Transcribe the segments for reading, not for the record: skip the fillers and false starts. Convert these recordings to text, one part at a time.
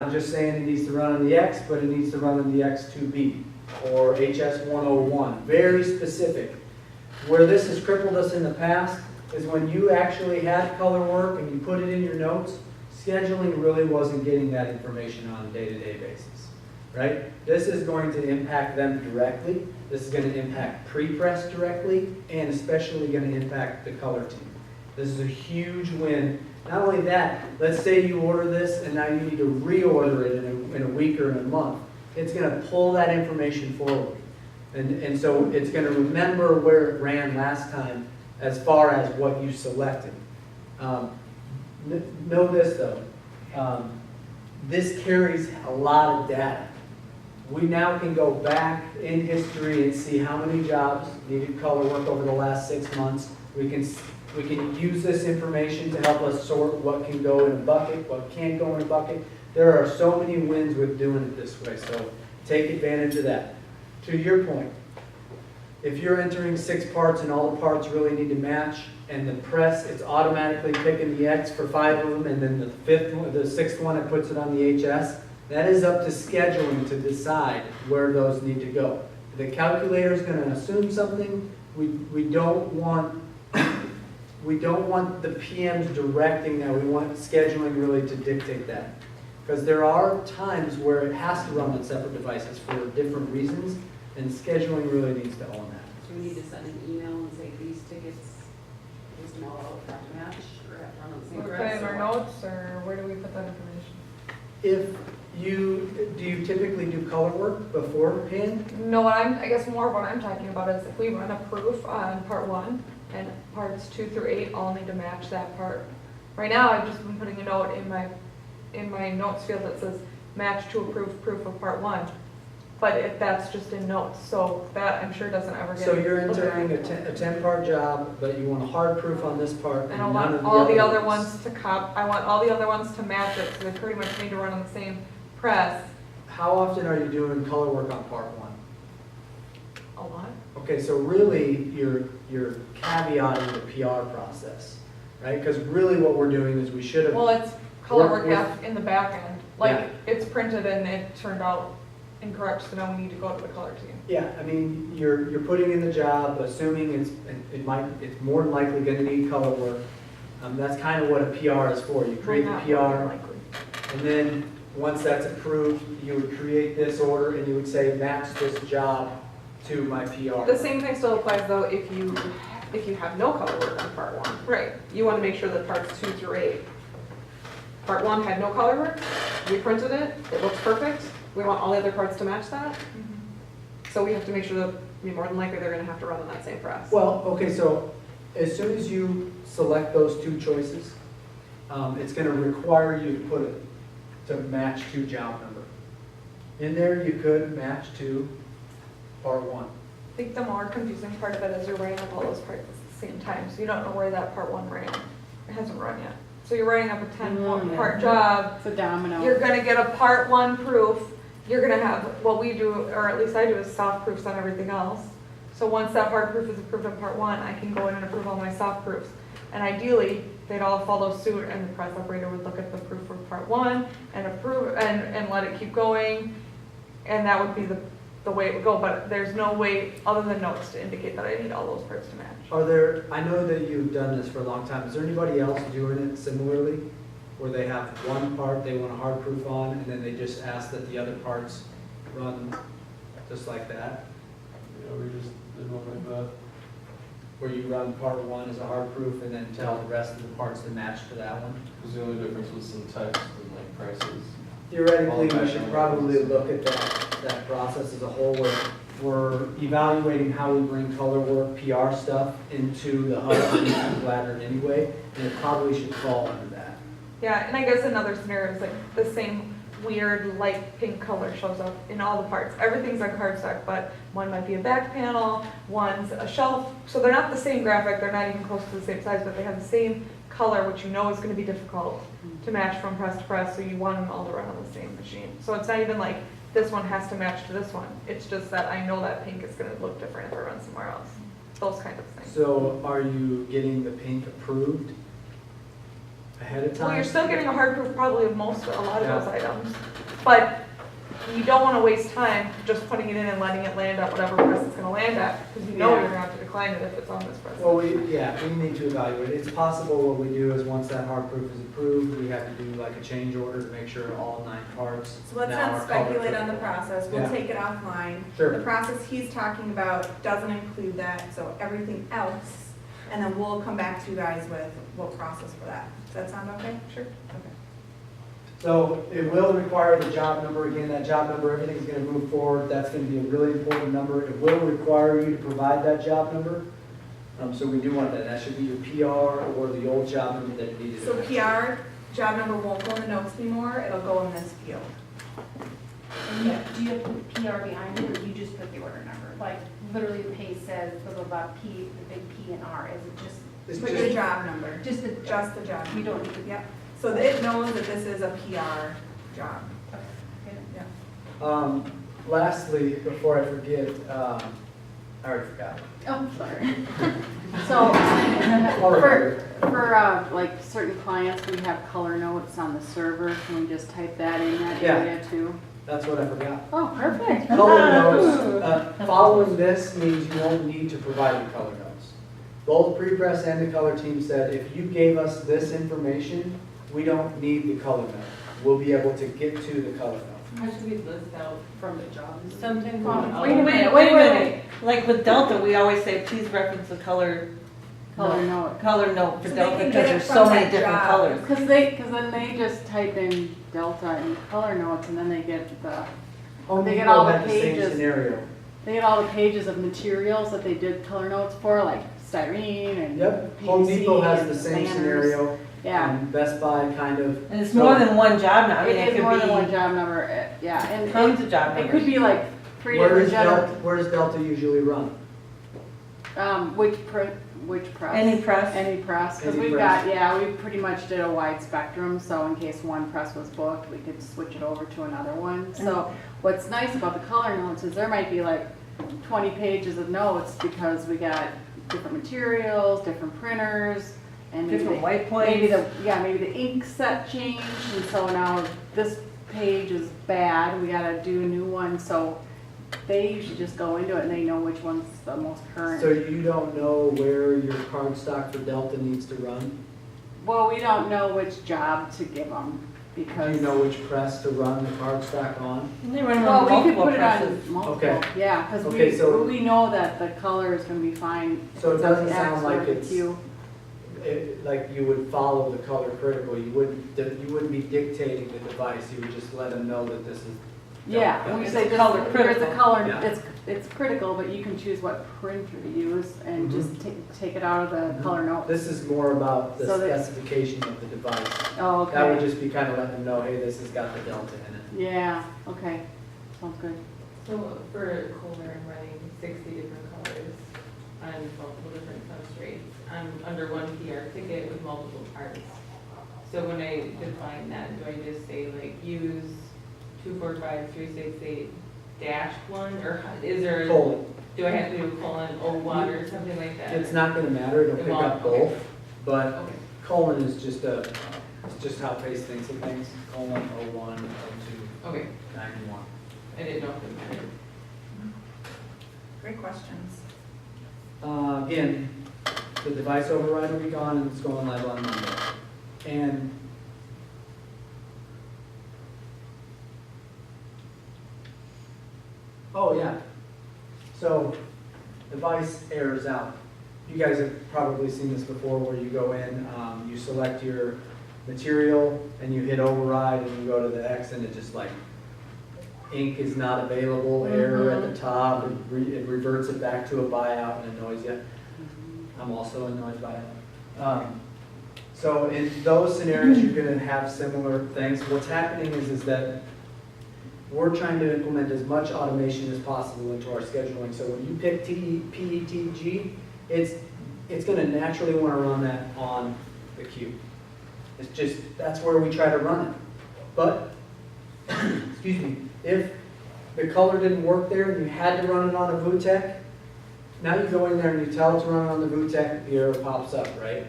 I'm just saying it needs to run on the X, but it needs to run on the X2B or HS101. Very specific. Where this has crippled us in the past is when you actually had color work and you put it in your notes, scheduling really wasn't getting that information on a day-to-day basis, right? This is going to impact them directly. This is going to impact pre-press directly, and especially going to impact the color team. This is a huge win. Not only that, let's say you order this and now you need to reorder it in a week or in a month. It's going to pull that information forward. And so it's going to remember where it ran last time as far as what you selected. Know this though, this carries a lot of data. We now can go back in history and see how many jobs needed color work over the last 6 months. We can use this information to help us sort what can go in a bucket, what can't go in a bucket. There are so many wins with doing it this way, so take advantage of that. To your point, if you're entering 6 parts and all the parts really need to match, and the press, it's automatically picking the X for 5 of them, and then the 6th one, it puts it on the HS, that is up to scheduling to decide where those need to go. The calculator is going to assume something. We don't want the PMs directing that. We want scheduling really to dictate that. Because there are times where it has to run on separate devices for different reasons, and scheduling really needs to own that. Do we need to send an email and say these tickets, these tomorrow have to match, or have to run on the same We put press? it in our notes, or where do we put that information? Do you typically do color work beforehand? No, I guess more what I'm talking about is if we run a proof on part 1 and parts 2 through 8 all need to match that part. Right now, I've just been putting a note in my notes field that says match to approved proof of part 1. But that's just in notes, so that I'm sure doesn't ever get. So you're looked at. entering a 10-part job, but you want a hard proof on this part and And I none want of the all the other other ones to I want all the other ones to match it, so they pretty much need to run on the same press. How often are you doing color work on part 1? A lot. Okay, so really you're caveating the PR process, right? Because really what we're doing is we should have. Well, it's color Work work in the back end. Like, Yeah. it's printed and it turned out incorrect, so now we need to go to the color team. Yeah, I mean, you're putting in the job, assuming it's more than likely going to need color work. That's kind of what a PR is for. You create the Well, not PR, likely. and then once that's approved, you would create this order and you would say, match this job to my PR. The same thing still applies though if you have no color work on part 1. Right. You want to make sure that parts 2 through 8. Part 1 had no color work, we printed it, it looks perfect, we want all the other parts to match that. So we have to make sure that, more than likely, they're going to have to run on that same press. Well, okay, so as soon as you select those 2 choices, it's going to require you to put it to match to job number. In there, you could match to part 1. I think the more confusing part of it is you're writing up all those parts at the same time, so you don't know where that part 1 ran. It hasn't run yet. So you're writing up a 10-part job. It's a domino. You're gonna get a part 1 proof. You're gonna have, what we do, or at least I do, is soft proofs on everything else. So once that hard proof is approved on part 1, I can go in and approve all my soft proofs. And ideally, they'd all follow suit and the press operator would look at the proof for part 1 and approve, and let it keep going. And that would be the way it would go, but there's no way other than notes to indicate that I need all those parts to match. I know that you've done this for a long time. Is there anybody else doing it similarly? Where they have one part they want a hard proof on, and then they just ask that the other parts run just like that? Yeah, we just did one like that. Where you run part 1 as a hard proof and then tell the rest of the parts to match to that one? Because the only difference was some text and like prices. Theoretically, we should probably look at that process as a whole, where we're evaluating how we bring color work, PR stuff into the hub and into Blattern anyway, and it probably should fall under that. Yeah, and I guess another scenario is like the same weird light pink color shows up in all the parts. Everything's on cardstock, but one might be a back panel, one's a shelf. So they're not the same graphic, they're not even close to the same size, but they have the same color, which you know is going to be difficult to match from press to press, so you want them all to run on the same machine. So it's not even like this one has to match to this one. It's just that I know that pink is going to look different if it runs somewhere else. Those kind of things. So are you getting the pink approved? ahead of Well, time. you're still getting a hard proof probably of a lot of Yeah. those items. But you don't wanna waste time just putting it in and letting it land at whatever press it's gonna land at, because you know Yeah. you're gonna have to decline it if it's on this press. Well, we need to evaluate. It's possible what we do is once that hard proof is approved, we have to do like a change order to make sure all 9 parts So let's now not are color speculate on the critical. process, we'll Yeah. take it offline. Sure. The process he's talking about doesn't include that, so everything else, and then we'll come back to you guys with what process for that. Does that sound okay? Sure. Okay. So it will require the job number. Again, that job number, everything's gonna move forward. That's gonna be a really important number. It will require you to provide that job number. So we do want that. That should be your PR or the old job number that you needed. So PR, job number won't go in the notes anymore, it'll go in this field. And you, do you put PR behind it, or do you just put the order number? Like, literally the page says, blah, blah, blah, P, the big P and R, is it just, It's Put just- your job number, just the, just the job. we don't need to, Yep, so that it knows that this is a PR job. Lastly, before I forget, I already forgot. Oh, sorry. So, All right. for like certain clients, we have color notes on the server. Can we just type that in that Yeah. area too? That's what I forgot. Oh, perfect. Color notes, following this means you won't need to provide your color notes. Both pre-press and the color team said, if you gave us this information, we don't need the color note. We'll be able to get to the color note. How should we list out from the job? Sometimes, Wait a minute. like with Delta, we always say, please reference the color Note. color note for So they Delta, can because get it there's from so many that different job. colors. Because then they just type in Delta and color notes, and then they get Home They get Depot all the had the same pages. scenario. the pages of materials that they did color notes for, like styrene and Yep, PVC Home Depot has the and same banners. scenario. Yeah. Best Buy kind of. And it's more than one job now, I mean, It it is could more than one be job number, yeah, and tons of job it numbers. could be like 3 Where different does Delta, general, where does Delta usually run? which press? Any press. Any press, because Any we've press. got, yeah, we pretty much did a wide spectrum, so in case one press was booked, we could switch it over to another one. So what's nice about the color notes is there might be like 20 pages of notes because we got different materials, different printers, and maybe different white maybe points. maybe the ink set changed, and so now this page is bad, we gotta do a new one, so they usually just go into it and they know which one's the most current. So you don't know where your card stock for Delta needs to run? Well, we don't know which job to give them, Do because. you know which press to run the card stock on? And they run Well, on we could multiple put it presses. on multiple, Okay. yeah, because Okay, so- we know that the color is gonna be fine. So it It's on doesn't the sound X like or the it's- Q. Like you would follow the color critical, you wouldn't be dictating the device, you would just let them know that this is. Yeah, Delta. and we It's say this, color here's the critical. color, Yeah. it's critical, but you can choose what printer to use and just take it out of the color note. This is more about the So they- specification of the device. Oh, That would okay, just be kind of letting them know, hey, this has got the Delta in it. yeah, okay, sounds good. So for Kohler, I'm running 60 different colors on multiple different substrates. I'm under one PR ticket with multiple parts. So when I define that, do I just say like use 245-368-1, or is there, Colon, do I have to do :01 or something like that? it's not gonna matter, it'll pick up Okay. both, but Okay. colon is just it's just how Pace thinks of things, colon, 01, 02, Okay, 91. I didn't know if it mattered. Great questions. Again, the device override will be gone and it's going live on Monday. And oh yeah, so device errors out. You guys have probably seen this before where you go in, you select your material and you hit override and you go to the X and it just like ink is not available, error at the top, it reverts it back to a buyout and annoys you. I'm also annoyed by it. So in those scenarios, you're gonna have similar things. What's happening is that we're trying to implement as much automation as possible into our scheduling. So when you pick PETG, it's gonna naturally wanna run that on the queue. It's just, that's where we try to run it. But, excuse me, if the color didn't work there and you had to run it on a VUTEC, now you go in there and you tell it to run on the VUTEC, the error pops up, right?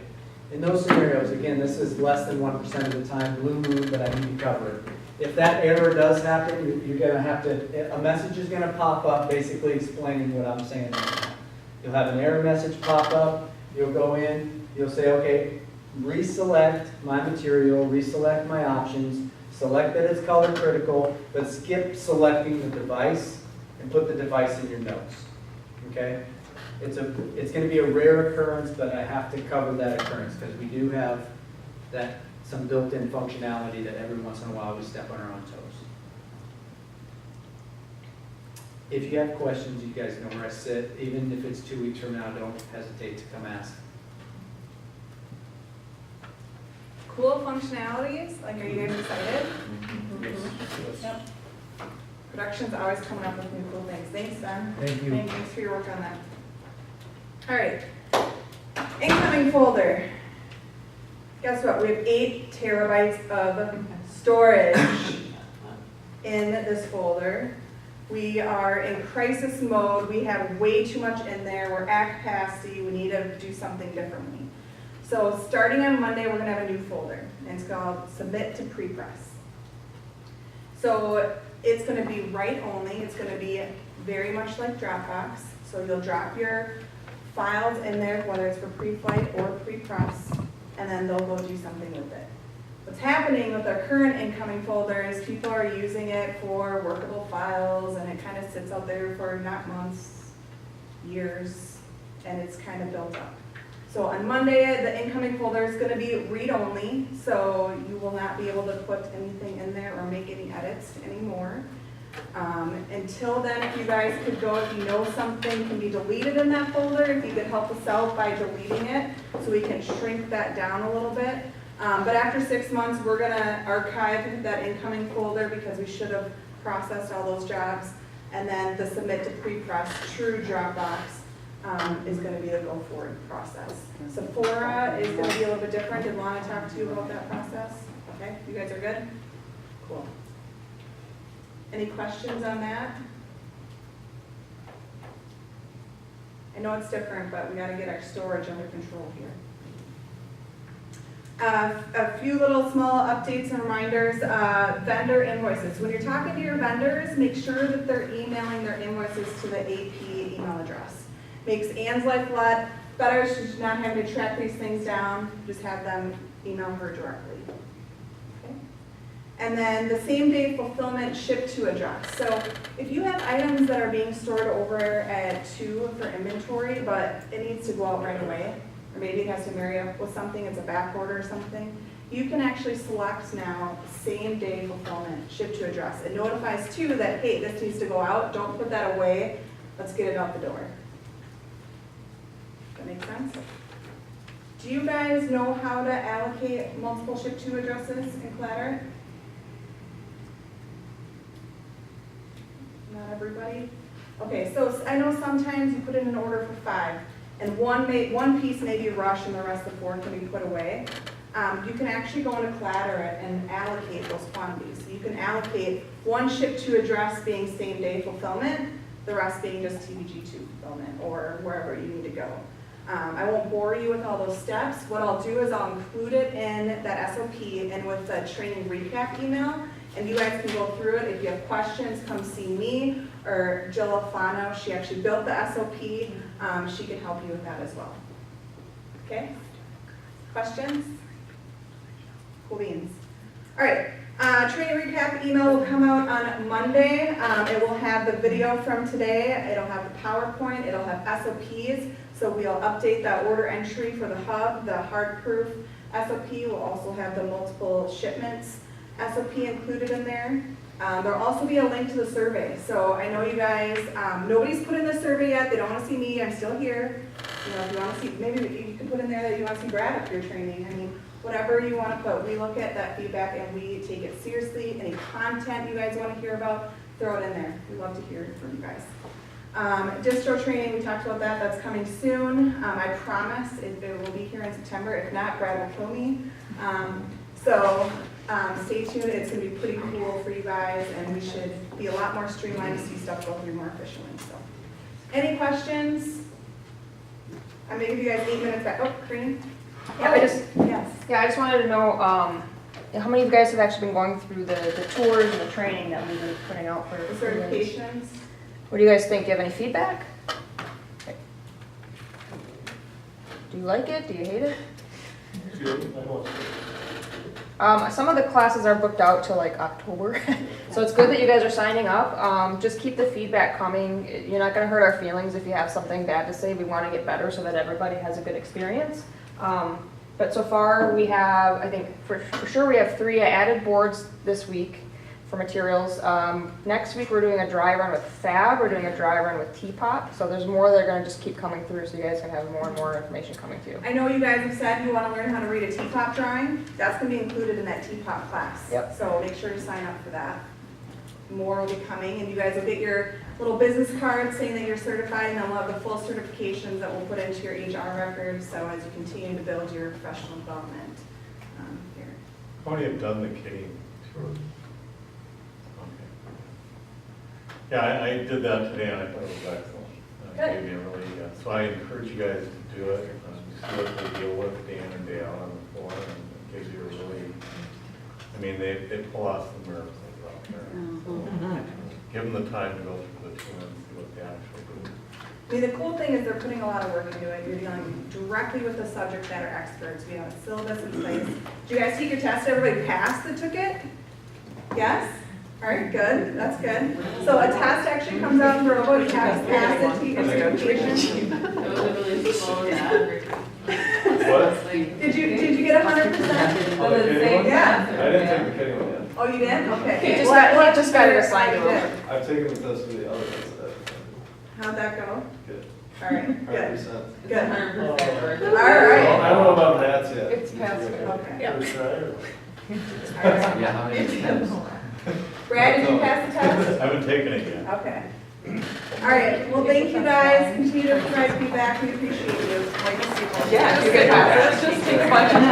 In those scenarios, again, this is less than 1% of the time, blue moon, but I need to cover it. If that error does happen, you're gonna have to, a message is gonna pop up basically explaining what I'm saying right now. You'll have an error message pop up, you'll go in, you'll say, okay, reselect my material, reselect my options, select that it's color critical, but skip selecting the device and put the device in your notes, okay? It's gonna be a rare occurrence, but I have to cover that occurrence because we do have that, some built-in functionality that every once in a while we step on our own toes. If you have questions, you guys know where I sit. Even if it's 2 weeks from now, don't hesitate to come ask. Cool functionalities, like, are you guys excited? Yes. Production's always coming up with new cool things. Thanks, Ben. Thank you. Thanks for your work on that. All right, incoming folder. Guess what, we have 8 terabytes of storage in this folder. We are in crisis mode, we have way too much in there, we're at capacity, we need to do something differently. So starting on Monday, we're gonna have a new folder, and it's called Submit to Prepress. So it's gonna be write-only, it's gonna be very much like Dropbox, so you'll drop your files in there, whether it's for pre-flight or pre-press, and then they'll go do something with it. What's happening with our current incoming folder is people are using it for workable files, and it kind of sits out there for not months, years, and it's kind of built up. So on Monday, the incoming folder is going to be read-only, so you will not be able to put anything in there or make any edits anymore. Until then, if you guys could go, if you know something can be deleted in that folder, if you could help us out by deleting it, so we can shrink that down a little bit. But after 6 months, we're gonna archive that incoming folder because we should have processed all those jobs. And then the submit to prepress true Dropbox is gonna be the go forward process. Sephora is gonna be a little bit different. Did Lana talk to you about that process? Okay, you guys are good? Cool. Any questions on that? I know it's different, but we gotta get our storage under control here. A few little small updates and reminders, vendor invoices. When you're talking to your vendors, make sure that they're emailing their invoices to the AP email address. Makes Ann's life a lot better, she's not having to track these things down, just have them email her directly. Okay. And then the same day fulfillment ship to address. So if you have items that are being stored over at 2 for inventory, but it needs to go out right away, or maybe it has to marry up with something, it's a back order or something, you can actually select now same day fulfillment, ship to address. It notifies too that, hey, this needs to go out, don't put that away, let's get it out the door. That make sense? Do you guys know how to allocate multiple ship to addresses in Clatter? Not everybody? Okay, so I know sometimes you put in an order for 5, and one piece may be rushed and the rest of the 4 can be put away. You can actually go into Clatter and allocate those quantities. So you can allocate one ship to address being same day fulfillment, the rest being just TBG2 fulfillment or wherever you need to go. I won't bore you with all those steps. What I'll do is I'll include it in that SOP and with the training recap email, and you guys can go through it. If you have questions, come see me or Jill Alfano. She actually built the SOP. She can help you with that as well. Okay? Questions? Cool beans. All right. Training recap email will come out on Monday. It will have the video from today. It'll have the PowerPoint. It'll have SOPs. So we'll update that order entry for the hub, the hard proof SOP. We'll also have the multiple shipments SOP included in there. There'll also be a link to the survey. So I know you guys, nobody's put in the survey yet. They don't want to see me. I'm still here. You know, if you want to see, maybe you can put in there that you want to see Brad up your training. I mean, whatever you want to put. We look at that feedback and we take it seriously. Any content you guys want to hear about, throw it in there. We love to hear from you guys. Distro training, we talked about that. That's coming soon. I promise it will be here in September. If not, Brad will kill me. Stay tuned. It's going to be pretty cool for you guys, and we should be a lot more streamlined to see stuff go through more efficiently. So, any questions? I'm going to give you guys 8 minutes back. Oh, Green. Yeah, I just, Yes. yeah, I just wanted to know, how many of you guys have actually been going through the tours and the training that we've been putting out for? The for you guys? certifications. What do you guys think? Do you have any feedback? Okay. Do you like it? Do you hate it? Some of the classes are booked out till like October, so it's good that you guys are signing up. Just keep the feedback coming. You're not gonna hurt our feelings if you have something bad to say. We wanna get better so that everybody has a good experience. But so far, we have, I think, for sure, we have 3 added boards this week for materials. Next week, we're doing a dry run with Fab, we're doing a dry run with T-Pop, so there's more that are gonna just keep coming through, so you guys can have more and more information coming to you. I know you guys have said you want to learn how to read a T-pop drawing. That's going to be included in that T-pop class. Yep. So make sure to sign up for that. More will be coming, and you guys will get your little business card saying that you're certified, and then we'll have the full certifications that we'll put into your HR records, so as you continue to build your professional development here. How many have done the kitting tour? Okay. Yeah, I did that today, and I thought it was excellent. Good. Gave me a really, so I encourage you guys to do it, see what they deal with day in and day out on the floor, and it gives you a really, I mean, they pull off some miracles out there. So, give them the time to go through the tour and see what they actually do. I mean, the cool thing is they're putting a lot of work into it. You're dealing directly with the subject matter experts. We have a syllabus in place. Did you guys take your test? Everybody passed that took it? Yes? All right, good. That's good. So a test actually comes out for about you have to pass it to your certification. It was a really slow dad. What? Did you get 100%? Oh, the kitting one? Yeah. I didn't take the kitting one yet. Oh, you did? Okay. He just Well, got- he let's just got it figure assigned out to how you him. did. I've taken the test for the other ones that How'd that go? Good. All right, good. 100%. It's Good. 100% worth it. All right. I don't know about hats yet. It's past it. Okay. First try or? All right. Yeah, how many attempts? Brad, did you pass the test? I haven't taken it yet. Okay. All right, well, thank you guys. Continue to provide feedback. We appreciate you. Yeah, you get that. Let's just take a bunch of time.